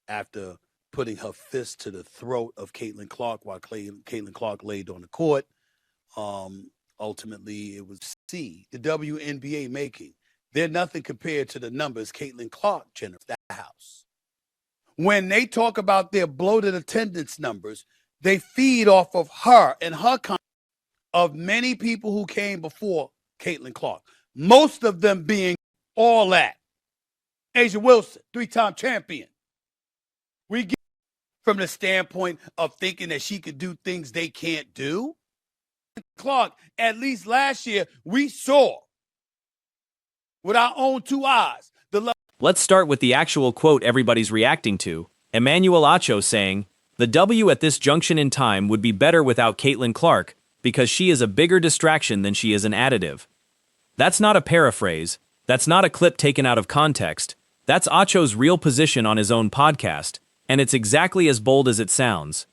after putting her fist to the throat of Caitlin Clark while Caitlin Clark laid on the court. Ultimately, it was C, the WNBA making. They're nothing compared to the numbers Caitlin Clark generates that house. When they talk about their bloated attendance numbers, they feed off of her and her of many people who came before Caitlin Clark. Most of them being all that. Asia Wilson, 3-time champion. We get from the standpoint of thinking that she could do things they can't do. Clark, at least last year, we saw with our own two eyes. Let's start with the actual quote everybody's reacting to. Emmanuel Acho saying, "The W at this junction in time would be better without Caitlin Clark because she is a bigger distraction than she is an additive." That's not a paraphrase. That's not a clip taken out of context. That's Acho's real position on his own podcast, and it's exactly as bold as it sounds.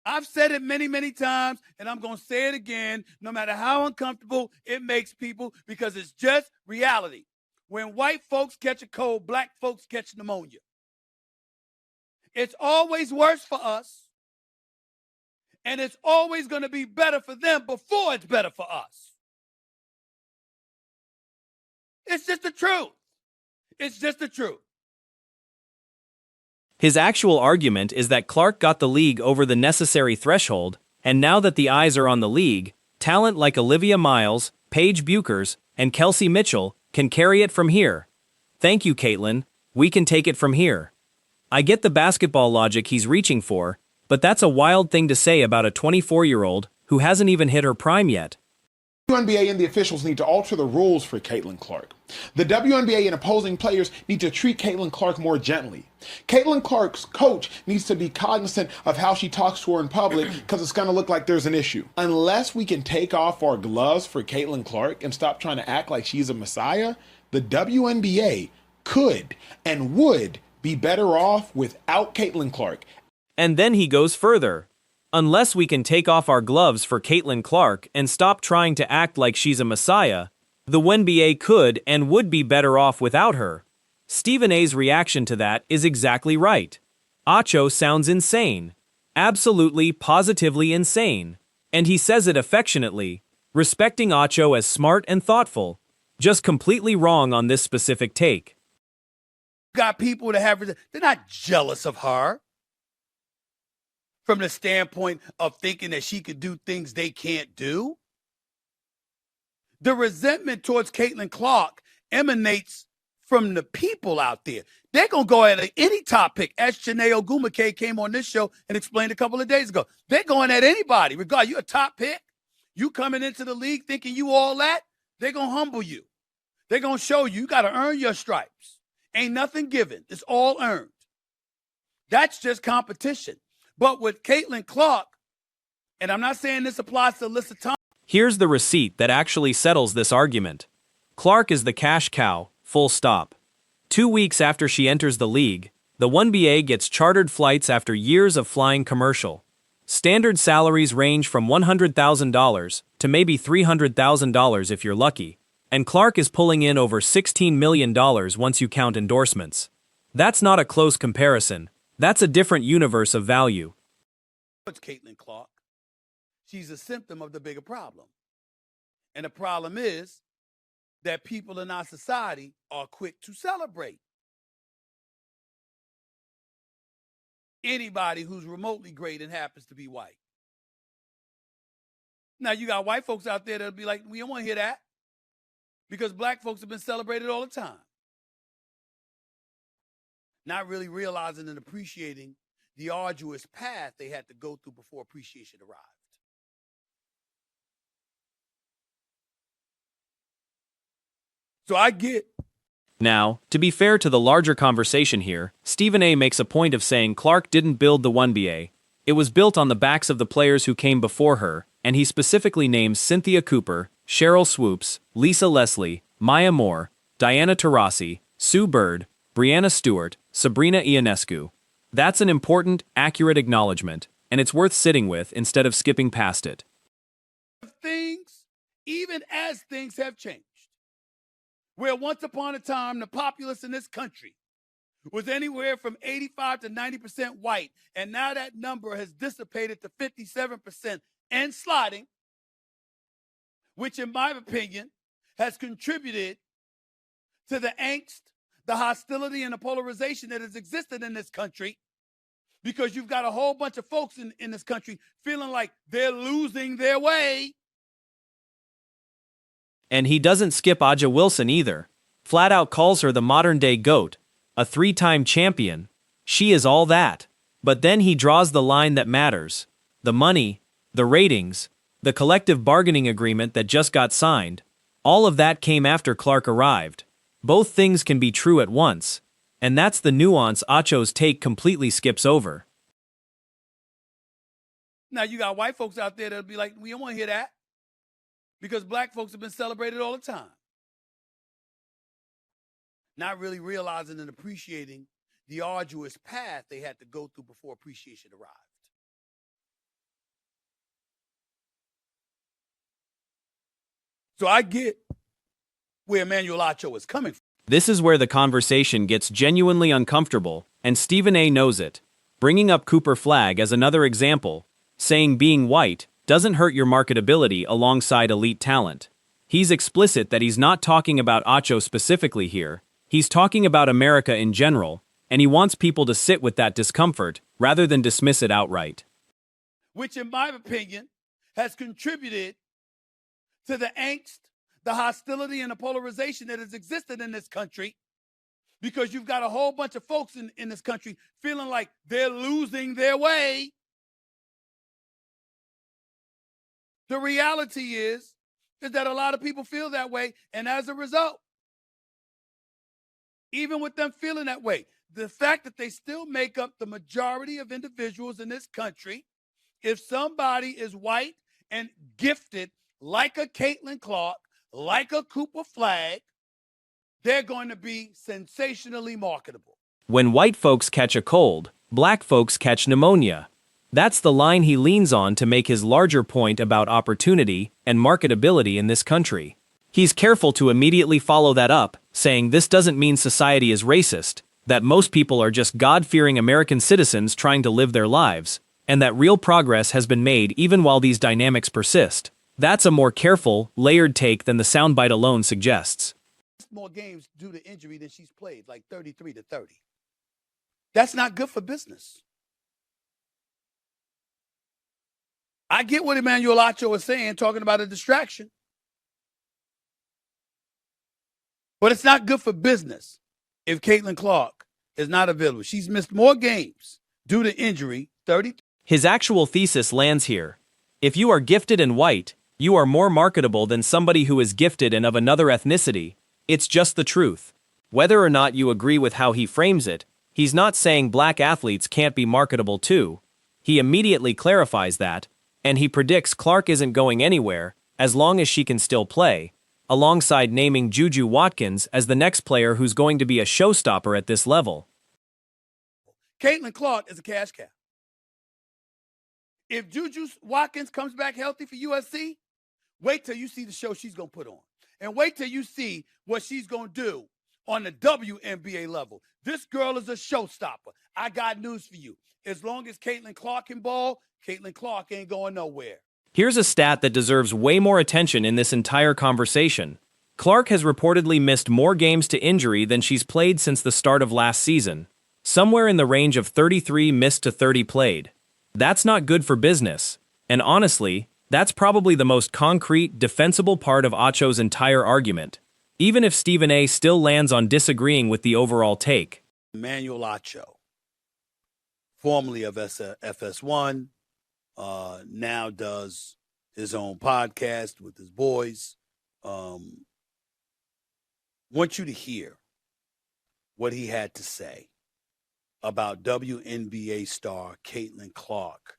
I've said it many, many times, and I'm going to say it again, no matter how uncomfortable it makes people, because it's just reality. When white folks catch a cold, black folks catch pneumonia. It's always worse for us, and it's always going to be better for them before it's better for us. It's just the truth. It's just the truth. His actual argument is that Clark got the league over the necessary threshold, and now that the eyes are on the league, talent like Olivia Miles, Paige Buchers, and Kelsey Mitchell can carry it from here. Thank you, Caitlin. We can take it from here. I get the basketball logic he's reaching for, but that's a wild thing to say about a 24-year-old who hasn't even hit her prime yet. WNBA and the officials need to alter the rules for Caitlin Clark. The WNBA and opposing players need to treat Caitlin Clark more gently. Caitlin Clark's coach needs to be cognizant of how she talks to her in public because it's going to look like there's an issue. Unless we can take off our gloves for Caitlin Clark and stop trying to act like she's a messiah, the WNBA could and would be better off without Caitlin Clark. And then he goes further. Unless we can take off our gloves for Caitlin Clark and stop trying to act like she's a messiah, the WNBA could and would be better off without her. Stephen A's reaction to that is exactly right. Acho sounds insane. Absolutely, positively insane. And he says it affectionately, respecting Acho as smart and thoughtful. Just completely wrong on this specific take. Got people that have, they're not jealous of her from the standpoint of thinking that she could do things they can't do. The resentment towards Caitlin Clark emanates from the people out there. They're going to go at any top pick. As Janae Ogumake came on this show and explained a couple of days ago. They're going at anybody. Regardless, you a top pick, you coming into the league thinking you all that, they're going to humble you. They're going to show you got to earn your stripes. Ain't nothing given. It's all earned. That's just competition. But with Caitlin Clark, and I'm not saying this applies to Alyssa Thomas. Here's the receipt that actually settles this argument. Clark is the cash cow, full stop. 2 weeks after she enters the league, the WNBA gets chartered flights after years of flying commercial. Standard salaries range from $100,000 to maybe $300,000 if you're lucky. And Clark is pulling in over $16 million once you count endorsements. That's not a close comparison. That's a different universe of value. It's Caitlin Clark. She's a symptom of the bigger problem. And the problem is that people in our society are quick to celebrate anybody who's remotely great and happens to be white. Now, you got white folks out there that'll be like, we don't want to hear that because black folks have been celebrated all the time. Not really realizing and appreciating the arduous path they had to go through before appreciation arrived. So I get. Now, to be fair to the larger conversation here, Stephen A makes a point of saying Clark didn't build the WNBA. It was built on the backs of the players who came before her, and he specifically names Cynthia Cooper, Cheryl Swoops, Lisa Leslie, Maya Moore, Diana Taurasi, Sue Bird, Brianna Stewart, Sabrina Ionescu. That's an important, accurate acknowledgement, and it's worth sitting with instead of skipping past it. Things, even as things have changed, where once upon a time the populace in this country was anywhere from 85 to 90% white, and now that number has dissipated to 57% and sliding, which in my opinion has contributed to the angst, the hostility, and the polarization that has existed in this country, because you've got a whole bunch of folks in this country feeling like they're losing their way. And he doesn't skip Aja Wilson either. Flat out calls her the modern-day GOAT, a 3-time champion. She is all that. But then he draws the line that matters. The money, the ratings, the collective bargaining agreement that just got signed. All of that came after Clark arrived. Both things can be true at once. And that's the nuance Acho's take completely skips over. Now you got white folks out there that'll be like, we don't want to hear that, because black folks have been celebrated all the time. Not really realizing and appreciating the arduous path they had to go through before appreciation arrived. So I get where Emmanuel Acho is coming from. This is where the conversation gets genuinely uncomfortable, and Stephen A. knows it. Bringing up Cooper Flagg as another example, saying being white doesn't hurt your marketability alongside elite talent. He's explicit that he's not talking about Acho specifically here. He's talking about America in general, and he wants people to sit with that discomfort rather than dismiss it outright. Which, in my opinion, has contributed to the angst, the hostility, and the polarization that has existed in this country, because you've got a whole bunch of folks in this country feeling like they're losing their way. The reality is that a lot of people feel that way, and as a result, even with them feeling that way, the fact that they still make up the majority of individuals in this country, if somebody is white and gifted like a Caitlin Clark, like a Cooper Flagg, they're going to be sensationally marketable. When white folks catch a cold, black folks catch pneumonia. That's the line he leans on to make his larger point about opportunity and marketability in this country. He's careful to immediately follow that up, saying this doesn't mean society is racist, that most people are just God-fearing American citizens trying to live their lives, and that real progress has been made even while these dynamics persist. That's a more careful, layered take than the soundbite alone suggests. More games due to injury than she's played, like 33-30. That's not good for business. I get what Emmanuel Acho is saying, talking about a distraction. But it's not good for business if Caitlin Clark is not available. She's missed more games due to injury, 30. His actual thesis lands here. If you are gifted and white, you are more marketable than somebody who is gifted and of another ethnicity. It's just the truth. Whether or not you agree with how he frames it, he's not saying black athletes can't be marketable too. He immediately clarifies that, and he predicts Clark isn't going anywhere as long as she can still play, alongside naming Juju Watkins as the next player who's going to be a showstopper at this level. Caitlin Clark is a cash cow. If Juju Watkins comes back healthy for USC, wait till you see the show she's going to put on. And wait till you see what she's going to do on the WNBA level. This girl is a showstopper. I got news for you. As long as Caitlin Clark can ball, Caitlin Clark ain't going nowhere. Here's a stat that deserves way more attention in this entire conversation. Clark has reportedly missed more games to injury than she's played since the start of last season. Somewhere in the range of 33 missed to 30 played. That's not good for business. And honestly, that's probably the most concrete, defensible part of Acho's entire argument, even if Stephen A. still lands on disagreeing with the overall take. Emmanuel Acho, formerly of FS1, now does his own podcast with his boys. Want you to hear what he had to say about WNBA star Caitlin Clark.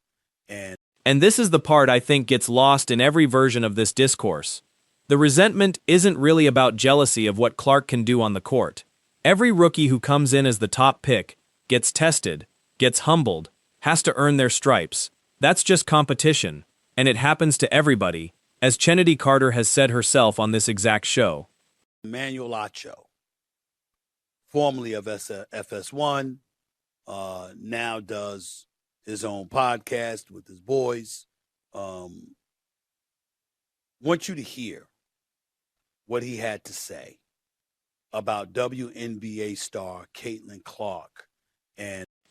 And this is the part I think gets lost in every version of this discourse. The resentment isn't really about jealousy of what Clark can do on the court. Every rookie who comes in as the top pick gets tested, gets humbled, has to earn their stripes. That's just competition, and it happens to everybody, as Chennedy Carter has said herself on this exact show. Emmanuel Acho, formerly of FS1, now does his own podcast with his boys. Want you to hear what he had to say about WNBA star Caitlin Clark.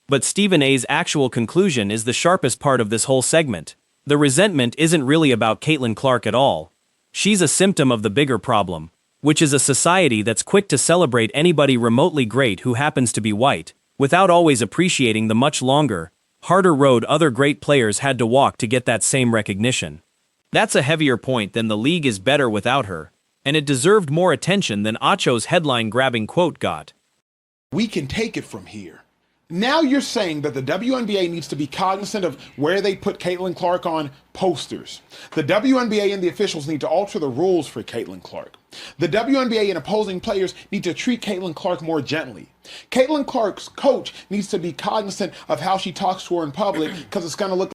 But Stephen A's actual conclusion is the sharpest part of this whole segment. The resentment isn't really about Caitlin Clark at all. She's a symptom of the bigger problem, which is a society that's quick to celebrate anybody remotely great who happens to be white, without always appreciating the much longer, harder road other great players had to walk to get that same recognition. That's a heavier point than the league is better without her, and it deserved more attention than Acho's headline-grabbing quote got. We can take it from here. Now you're saying that the WNBA needs to be cognizant of where they put Caitlin Clark on posters. The WNBA and the officials need to alter the rules for Caitlin Clark. The WNBA and opposing players need to treat Caitlin Clark more gently. Caitlin Clark's coach needs to be cognizant of how she talks to her in public because it's going to look